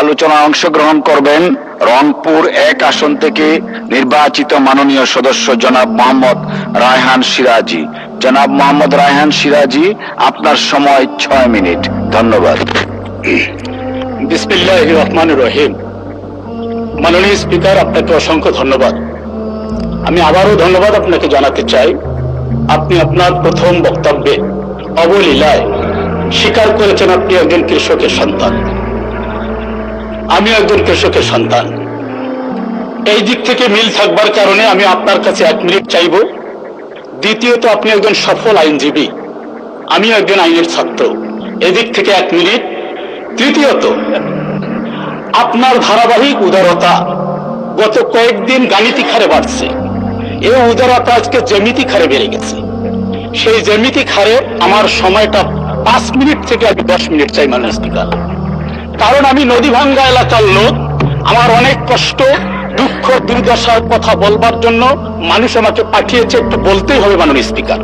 আলোচনায় অংশগ্রহণ করবেন রংপুর 1 আসন থেকে নির্বাচিত মাননীয় সদস্য জনাব মোহাম্মদ রায়হান সিরাজি। জনাব মোহাম্মদ রায়হান সিরাজি, আপনার সময় 6 মিনিট। ধন্যবাদ। বিসমিল্লাহির রহমানির রহিম। মাননীয় স্পিকার, আপনাকে অসংখ্য ধন্যবাদ। আমি আবারও ধন্যবাদ আপনাকে জানাতে চাই, আপনি আপনার প্রথম বক্তব্যে অবলীলায় স্বীকার করেছেন আপনি একজন কৃষকের সন্তান, আমি একজন কৃষকের সন্তান। এই দিক থেকে মিল থাকবার কারণে আমি আপনার কাছে 1 মিনিট চাইব। দ্বিতীয়ত, আপনি একজন সফল আইনজীবী, আমি একজন আইনের ছাত্র, এদিক থেকে 1 মিনিট। তৃতীয়ত, আপনার ধারাবাহিক উদারতা গত কয়েকদিন গাণিতিক হারে বাড়ছে, এই উদারতা আজকে জ্যামিতিক হারে বেড়ে গেছে। সেই জ্যামিতিক হারে আমার সময়টা 5 মিনিট থেকে আমি 10 মিনিট চাই মাননীয় স্পিকার। কারণ আমি নদীভাঙ্গা এলাকার লোক, আমার অনেক কষ্ট, দুঃখ, দুর্দশার কথা বলবার জন্য মানুষ আমাকে পাঠিয়েছে, একটু বলতেই হবে মাননীয় স্পিকার।